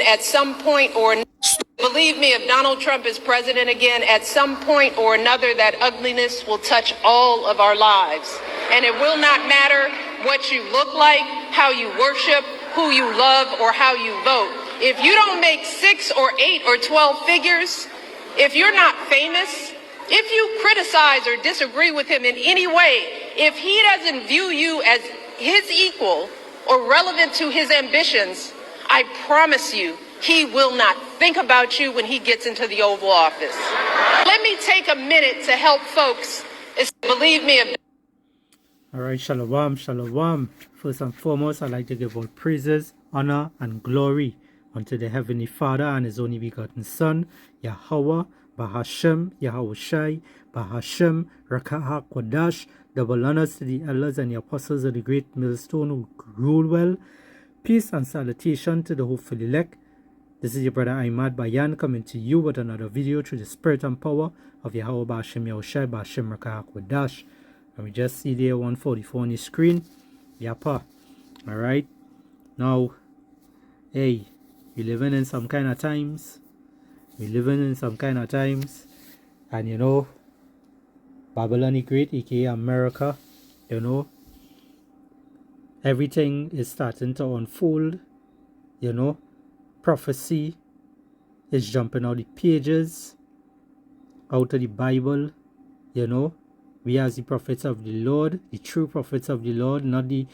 at some point or believe me, if Donald Trump is president again, at some point or another, that ugliness will touch all of our lives. And it will not matter what you look like, how you worship, who you love, or how you vote. If you don't make 6 or 8 or 12 figures, if you're not famous, if you criticize or disagree with him in any way, if he doesn't view you as his equal or relevant to his ambitions, I promise you, he will not think about you when he gets into the Oval Office. Let me take a minute to help folks. Believe me. All right, shalom, shalom. First and foremost, I'd like to give all praises, honor, and glory unto the Heavenly Father and His only begotten Son, Yahweh, Bahashem, Yahushai, Bahashem, Rakah Kodash. Double honors to the elders and the apostles of the great millstone who rule well. Peace and salutation to the hopeful elect. This is your brother Ahmad Bayan coming to you with another video through the spirit and power of Yahweh Bahashem Yahushai Bahashem Rakah Kodash. And we just see there 144 on the screen. Yapa. Alright. Now, hey, we're living in some kind of times. And you know, Babylon the Great, aka America, you know, everything is starting to unfold. You know, prophecy is jumping out the pages, out of the Bible, you know. We as the prophets of the Lord, the true prophets of the Lord, not the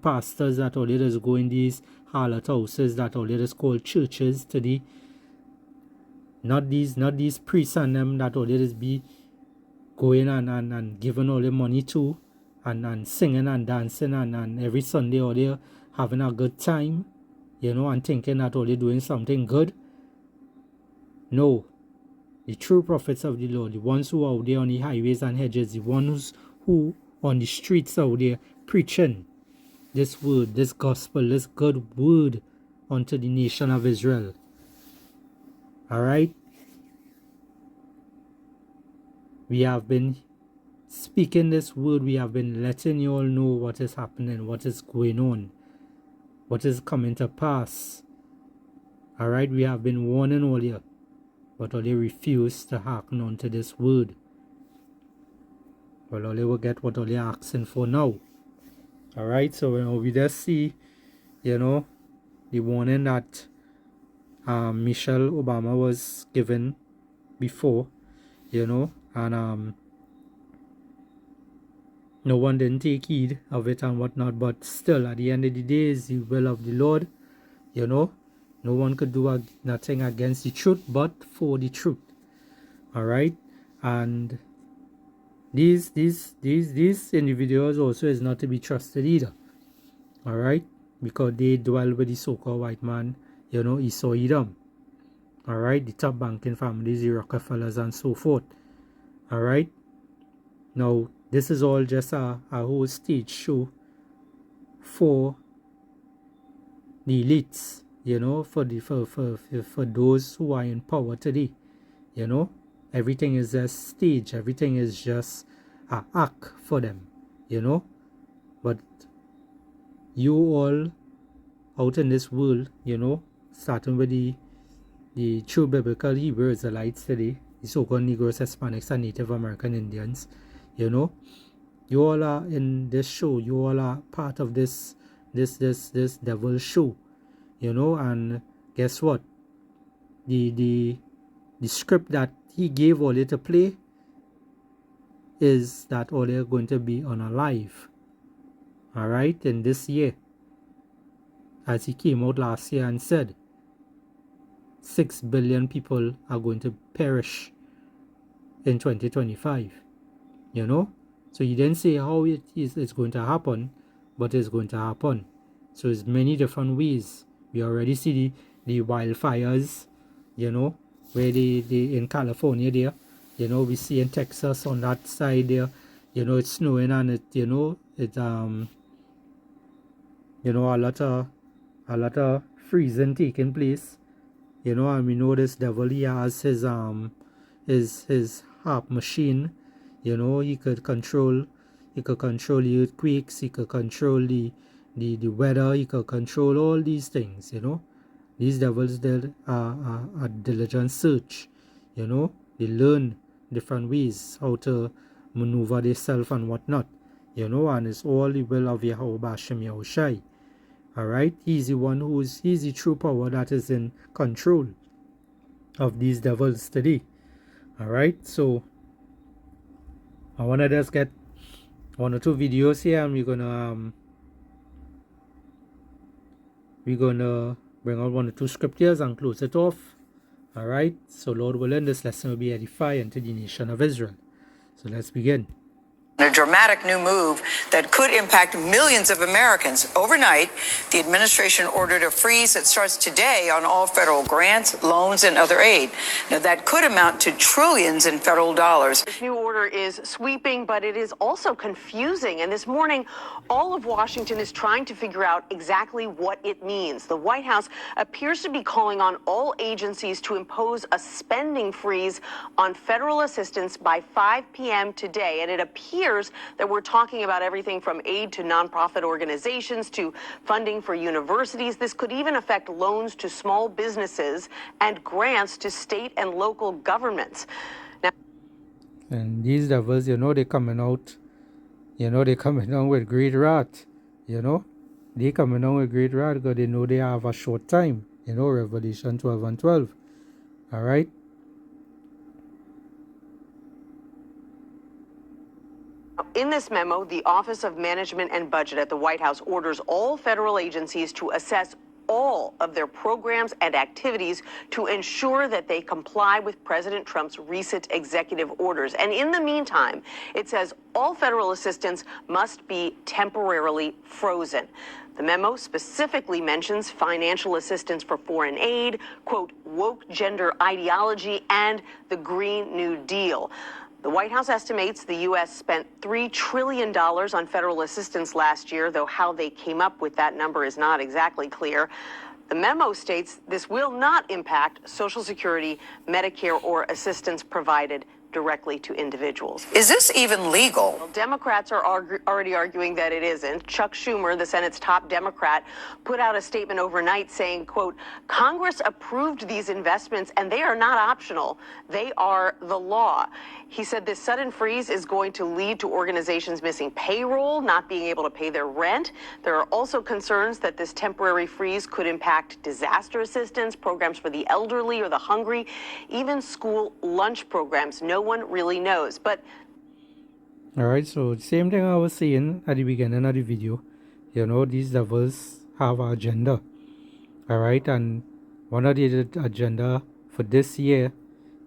pastors that all let us go in these harlot houses that all let us call churches today. Not these priests and them that all let us be going and giving all the money to and singing and dancing and every Sunday all they having a good time, you know, and thinking that all they're doing something good. No. The true prophets of the Lord, the ones who are out there on the highways and hedges, the ones who on the streets out there preaching this word, this gospel, this good word unto the nation of Israel. Alright? We have been speaking this word, we have been letting you all know what is happening, what is going on, what is coming to pass. Alright, we have been warning all you. But all they refuse to hearken unto this word. Well, all they will get what all they're asking for now. Alright, so we just see, you know, the warning that Michelle Obama was given before, you know, and no one didn't take heed of it and whatnot, but still, at the end of the day, is the will of the Lord, you know. No one could do nothing against the truth, but for the truth. All right, and these individuals also is not to be trusted either. All right, because they dwell with the so-called white man, you know, Esau Edom. All right, the top banking families, the Rockefellers, and so forth. All right. Now, this is all just a whole stage show for the elites. You know, for those who are in power today, you know, everything is a stage, everything is just an act for them, you know. But you all out in this world, you know, starting with the true biblical Hebrew Israelites today, the so-called Negroes, Hispanics, and Native American Indians, you know, you all are in this show, you all are part of this devil show. You know, and guess what? The script that he gave all to play is that all they're going to be unalive. Alright, in this year. As he came out last year and said 6 billion people are going to perish in 2025. You know? So he didn't say how it's going to happen, but it's going to happen. So there's many different ways. We already see the wildfires, you know, where they in California there, you know, we see in Texas on that side there, you know, it's snowing and it, you know, it you know, a lot of freezing taking place, you know, and we know this devil, he has his harp machine, you know, he could control the earthquakes, he could control the weather, he could control all these things, you know. These devils did a diligent search. You know, they learn different ways how to maneuver themselves and whatnot. You know, and it's all the will of Yahweh Bashem Yahushai. Alright, he's the true power that is in control of these devils today. Alright, so I wanna just get one or two videos here, and we're gonna bring out one or two scriptures and close it off. Alright, so Lord willing, this lesson will be edifying to the nation of Israel. So let's begin. A dramatic new move that could impact millions of Americans. Overnight, the administration ordered a freeze that starts today on all federal grants, loans, and other aid. Now, that could amount to trillions in federal dollars. This new order is sweeping, but it is also confusing. And this morning, all of Washington is trying to figure out exactly what it means. The White House appears to be calling on all agencies to impose a spending freeze on federal assistance by 5 p.m. today. And it appears that we're talking about everything from aid to nonprofit organizations to funding for universities. This could even affect loans to small businesses and grants to state and local governments. Now, and these devils, you know, they coming out with great wrath. You know, they coming out with great wrath because they know they have a short time. You know, Revelation 12 and 12. All right. in this memo, the Office of Management and Budget at the White House orders all federal agencies to assess all of their programs and activities to ensure that they comply with President Trump's recent executive orders. And in the meantime, it says all federal assistance must be temporarily frozen. The memo specifically mentions financial assistance for foreign aid, quote, woke gender ideology, and the Green New Deal. The White House estimates the U.S. spent $3 trillion on federal assistance last year, though how they came up with that number is not exactly clear. The memo states this will not impact Social Security, Medicare, or assistance provided directly to individuals. Is this even legal? Well, Democrats are already arguing that it isn't. Chuck Schumer, the Senate's top Democrat, put out a statement overnight saying, quote, Congress approved these investments and they are not optional. They are the law. He said this sudden freeze is going to lead to organizations missing payroll, not being able to pay their rent. There are also concerns that this temporary freeze could impact disaster assistance, programs for the elderly or the hungry, even school lunch programs. No one really knows. But all right, so same thing I was saying at the beginning of the video. You know, these devils have an agenda. All right, and one of the agenda for this year,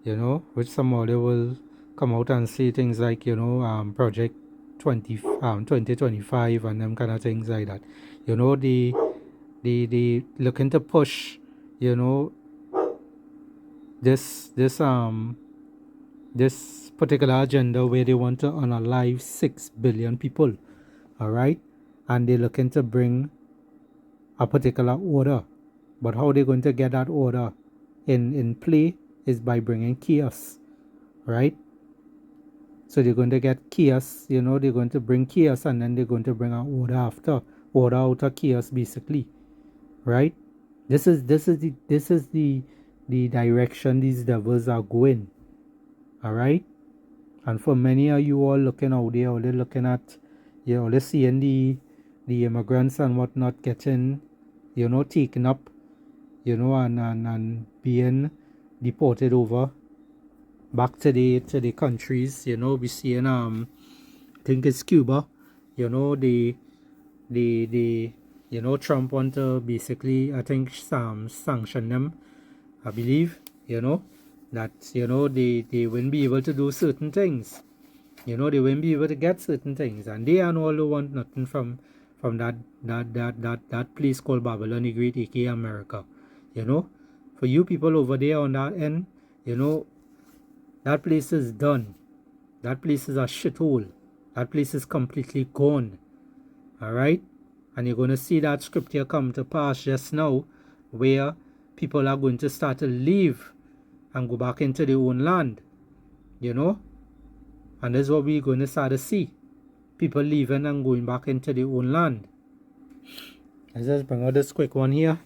you know, which somebody will come out and say things like, you know, Project 2025 and them kind of things like that. You know, they looking to push, you know, this particular agenda where they want to unalive 6 billion people. All right, and they're looking to bring a particular order. But how they're going to get that order in play is by bringing chaos, right? So they're going to get chaos, you know, they're going to bring chaos and then they're going to bring an order after, order out of chaos basically, right? This is the direction these devils are going, all right? And for many of you all looking out there, all looking at, you know, let's seeing the immigrants and whatnot getting, you know, taken up, you know, and being deported over back to the countries. You know, we seeing I think it's Cuba, you know, the you know, Trump want to basically, I think, sanction them, I believe, you know, that, you know, they won't be able to do certain things, you know, they won't be able to get certain things, and they and all want nothing from that place called Babylon the Great, aka America. You know, for you people over there on that end, you know, that place is done. That place is a shithole. That place is completely gone. Alright? And you're going to see that scripture come to pass just now, where people are going to start to leave and go back into their own land. You know? And that's what we're going to start to see. People leaving and going back into their own land. Let's just bring out this quick one here.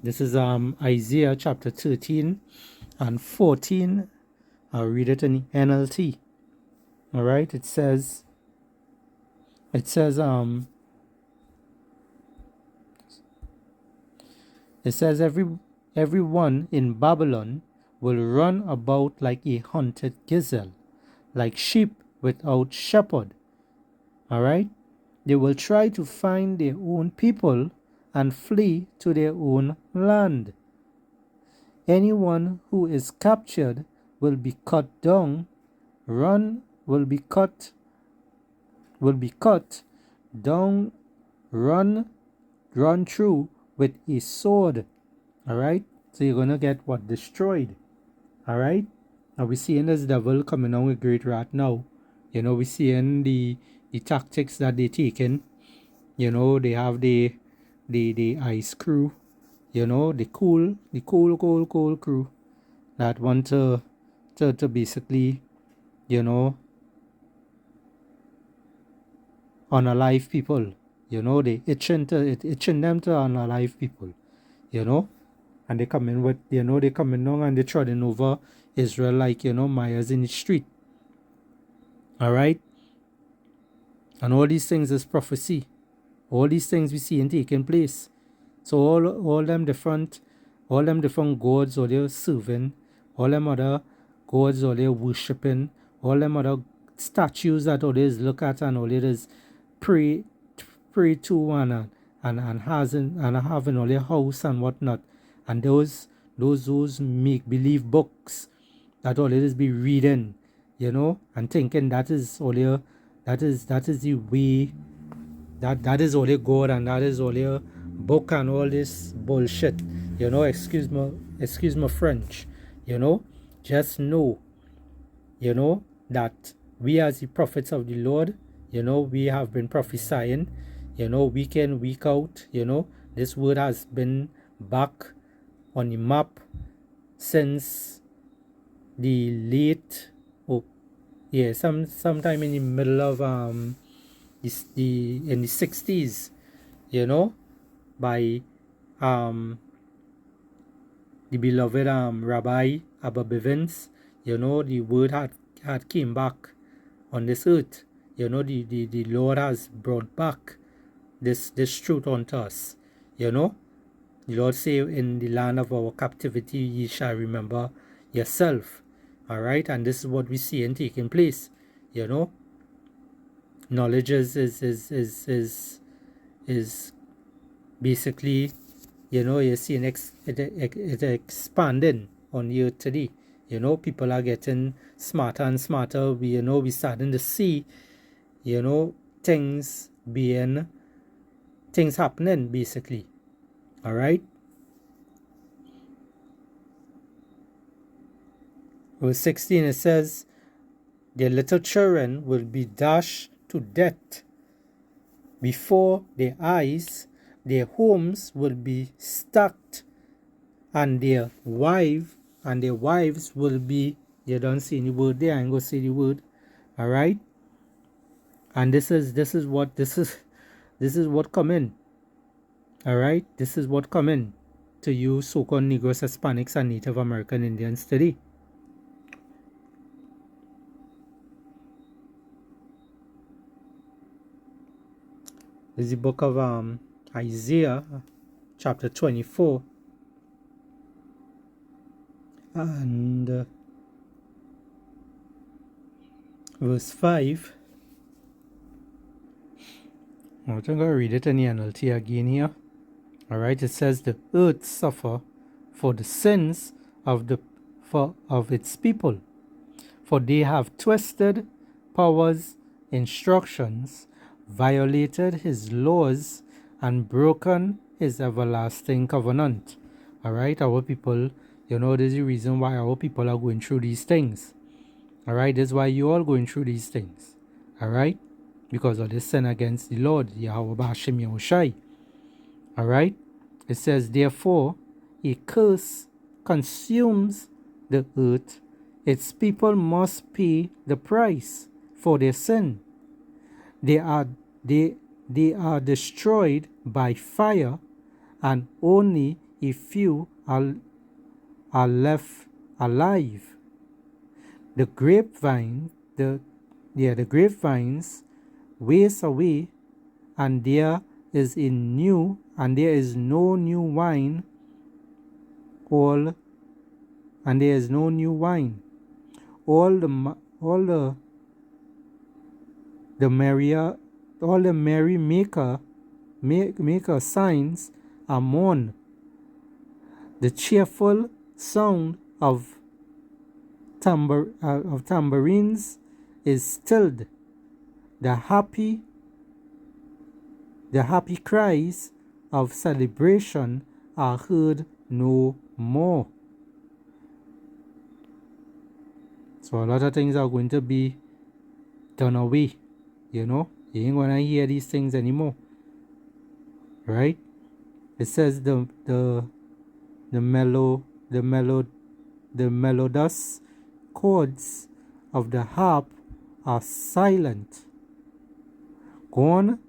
This is Isaiah chapter 13 and 14. I'll read it in the NLT. All right, it says everyone in Babylon will run about like a hunted gazelle, like sheep without shepherd. All right, they will try to find their own people and flee to their own land. Anyone who is captured will be cut down, will be cut down, run through with a sword. All right, so you're gonna get what? Destroyed. All right, now we're seeing this devil coming on with great wrath now. We're seeing the tactics that they're taking. They have the ice crew, the cool crew that want to basically, unalive people. They itching them to unalive people, and they come in with, they coming down and they treading over Israel like, Myers in the street. All right, and all these things is prophecy. All these things we see in taking place. So all them different gods or they're serving, all them other gods or they're worshipping, all them other statues that all is look at and all it is pray to and having all their house and whatnot. And those make believe books that all it is be reading, and thinking that is all your that is the way, that is all your God and that is all your book and all this bullshit. Excuse my French. Just know, that we as the prophets of the Lord, we have been prophesying, week in, week out, this word has been back on the map since the late, sometime in the middle of in the 60s, by the beloved Rabbi Abba Bivens. The word had came back on this earth. The Lord has brought back this truth unto us. The Lord say, in the land of our captivity ye shall remember yourself. All right, and this is what we see in taking place. Knowledge is basically, you're seeing it expanding on the earth today. People are getting smarter and smarter. We starting to see, things happening basically. All right. Verse 16, it says, their little children will be dashed to death before their eyes, their homes will be stacked, and their wives will be, you don't see any word there, I ain't gonna say the word. All right, and this is what coming. All right, this is what coming to you so-called Negroes, Hispanics, and Native American Indians today. This is the book of Isaiah, chapter 24, and verse 5. I'm going to read it in the NLT again here. All right, it says, the earth suffer for the sins of its people, for they have twisted powers' instructions, violated his laws, and broken his everlasting covenant. All right, our people, there's a reason why our people are going through these things. All right, that's why you all going through these things. All right, because of the sin against the Lord, Yahweh B'Hashem Yahushai. All right, it says, therefore, a curse consumes the earth. Its people must pay the price for their sin. They are destroyed by fire, and only a few are left alive. The grapevines waste away, and there is no new wine. All the merry maker signs are mourned. The cheerful sound of tambourines is stilled. The happy cries of celebration are heard no more. So a lot of things are going to be done away. You ain't gonna hear these things anymore, right? It says the melodious chords of the harp are silent. Gone,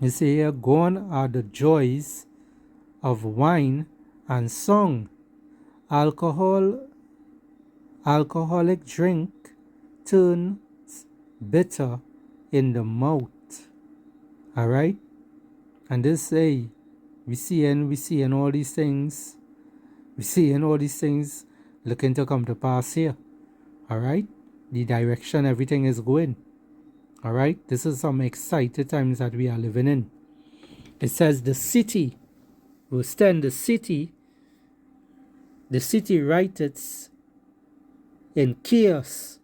you see here, gone are the joys of wine and song. Alcoholic drink turns bitter in the mouth. All right, and this we seeing all these things. We seeing all these things looking to come to pass here. All right, the direction everything is going. All right, this is some excited times that we are living in. It says the city will stand. The city writeth in chaos.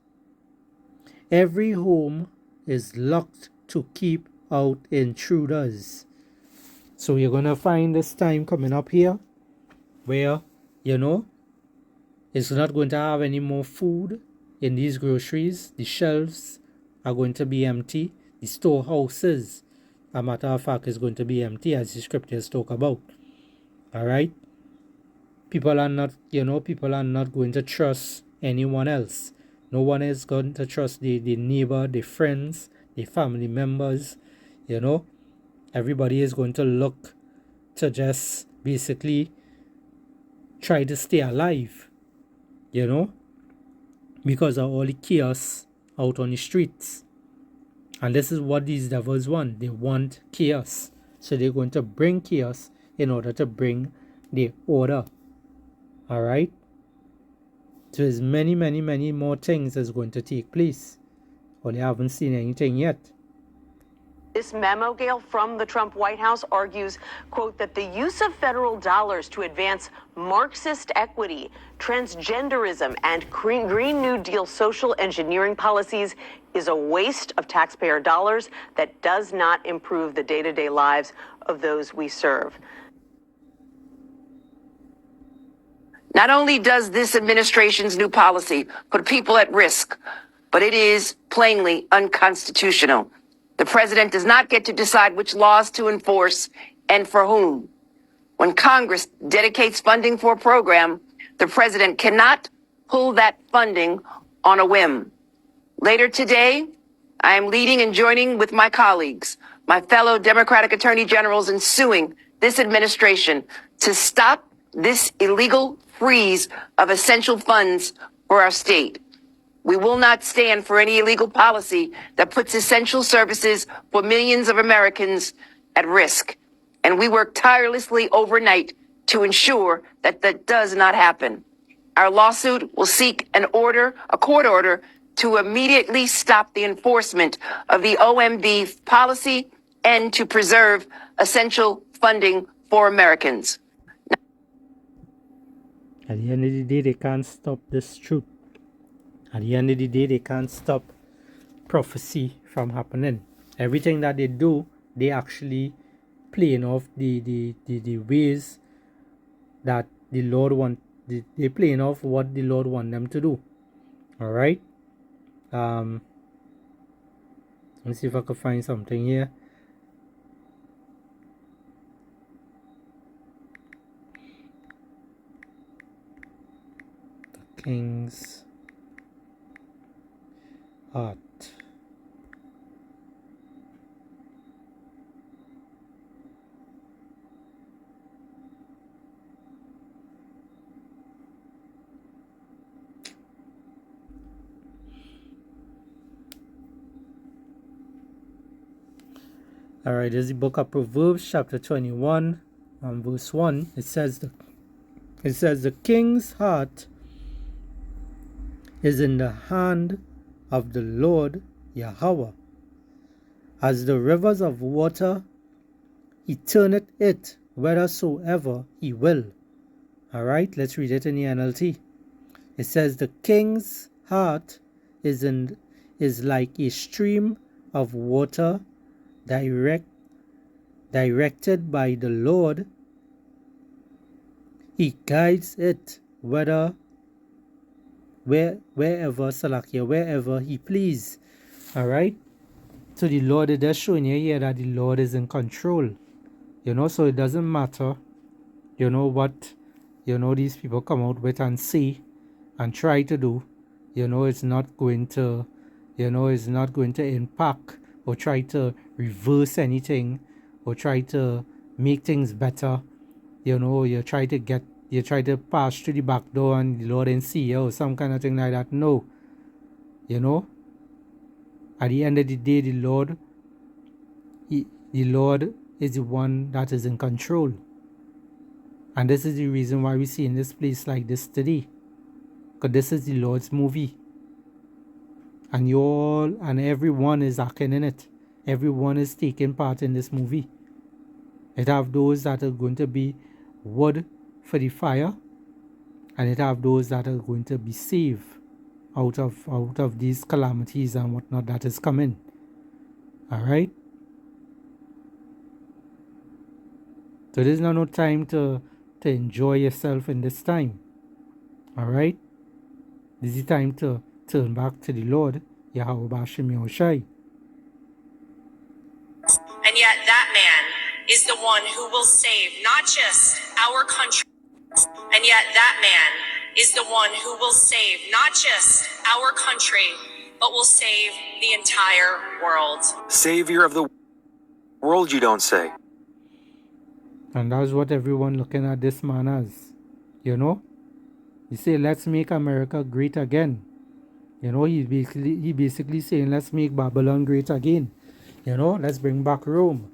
Every home is locked to keep out intruders. So you're gonna find this time coming up here where it's not going to have any more food in these groceries. The shelves are going to be empty. The storehouses, a matter of fact, is going to be empty, as the scriptures talk about. All right, people are not going to trust anyone else. No one is going to trust the neighbor, the friends, the family members. Everybody is going to look to just basically try to stay alive, because of all the chaos out on the streets. And this is what these devils want. They want chaos. So they're going to bring chaos in order to bring the order. All right? So there's many, many, many more things that's going to take place. Or they haven't seen anything yet. This memo, Gail, from the Trump White House argues, quote, that the use of federal dollars to advance Marxist equity, transgenderism, and Green New Deal social engineering policies is a waste of taxpayer dollars that does not improve the day-to-day lives of those we serve. Not only does this administration's new policy put people at risk, but it is plainly unconstitutional. The president does not get to decide which laws to enforce and for whom. When Congress dedicates funding for a program, the president cannot pull that funding on a whim. Later today, I am leading and joining with my colleagues, my fellow Democratic attorney generals, in suing this administration to stop this illegal freeze of essential funds for our state. We will not stand for any illegal policy that puts essential services for millions of Americans at risk. And we work tirelessly overnight to ensure that that does not happen. Our lawsuit will seek a court order to immediately stop the enforcement of the OMB policy and to preserve essential funding for Americans. At the end of the day, they can't stop this truth. At the end of the day, they can't stop prophecy from happening. Everything that they do, they actually playing off the ways that the Lord want. They playing off what the Lord want them to do. All right. Let's see if I can find something here. The King's Heart. Alright, this is the book of Proverbs, chapter 21, and verse 1. It says, the king's heart is in the hand of the Lord Yahweh. As the rivers of water, he turneth it whithersoever he will. Alright, let's read it in the NLT. It says, the king's heart is like a stream of water directed by the Lord. He guides it wherever he please. Alright? So the Lord is just showing you here that the Lord is in control. So it doesn't matter, what, these people come out with and say and try to do. It's not going to, impact or try to reverse anything or try to make things better. You try to pass through the back door and the Lord didn't see you or some kind of thing like that. No. At the end of the day, the Lord is the one that is in control. And this is the reason why we see in this place like this today. Because this is the Lord's movie. And everyone is acting in it. Everyone is taking part in this movie. It have those that are going to be wood for the fire. And it have those that are going to be saved out of these calamities and whatnot that is coming. Alright? So there's no time to enjoy yourself in this time. Alright? This is the time to turn back to the Lord, Yahweh Bashim Yahushai. And yet that man is the one who will save not just our country. And yet that man is the one who will save not just our country, but will save the entire world. Savior of the world, you don't say. And that's what everyone looking at this man as. You say, let's make America great again. He basically saying, let's make Babylon great again. Let's bring back Rome.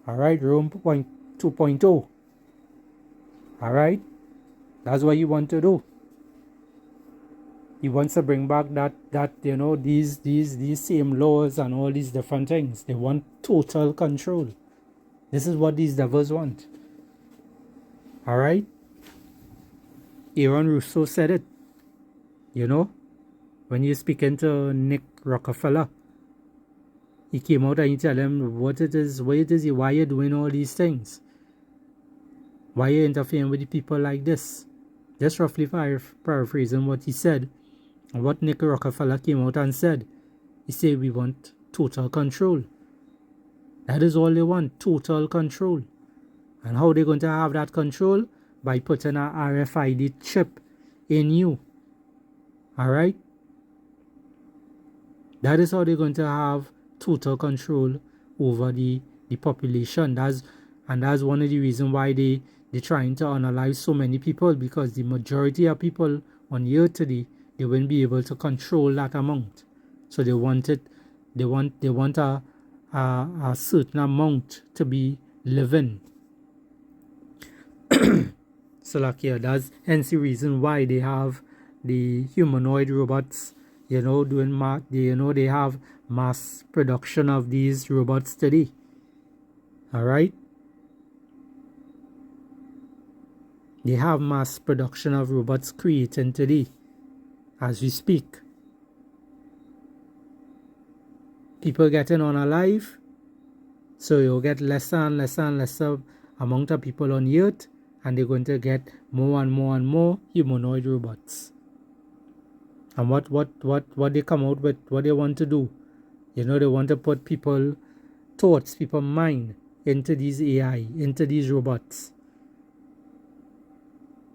Alright, Rome 2.0. Alright? That's what you want to do. He wants to bring back these same laws and all these different things. They want total control. This is what these devils want. Alright? Aaron Russo said it. When you're speaking to Nick Rockefeller, he came out and he tell him why you're doing all these things. Why you're interfering with the people like this. Just roughly paraphrasing what he said. And what Nick Rockefeller came out and said. He said, we want total control. That is all they want, total control. And how they're going to have that control? By putting a RFID chip in you. Alright? That is how they're going to have total control over the population. That's one of the reasons why they're trying to unalive so many people, because the majority of people on earth today, they won't be able to control that amount. So they want a certain amount to be living. So that's hence the reason why they have the humanoid robots, doing they have mass production of these robots today. Alright? They have mass production of robots creating today as we speak. People getting unalive, so you'll get lesser and lesser amount of people on earth, and they're going to get more and more humanoid robots. And what they come out with, what they want to do, they want to put people thoughts, people mind into these AI, into these robots.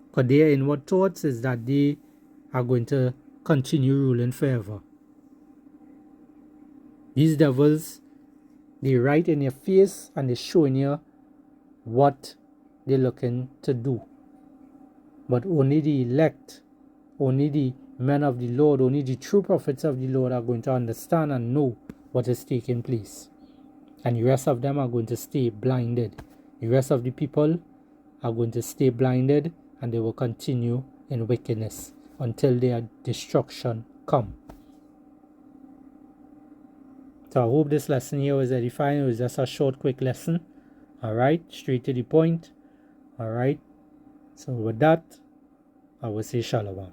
Because their inward thoughts is that they are going to continue ruling forever. These devils, they write in your face and they showing you what they're looking to do. But only the elect, only the men of the Lord, only the true prophets of the Lord are going to understand and know what is taking place. And the rest of them are going to stay blinded. The rest of the people are going to stay blinded, and they will continue in wickedness until their destruction come. So I hope this lesson here was edifying. It was just a short, quick lesson. Alright, straight to the point. Alright. So with that, I will say shalom.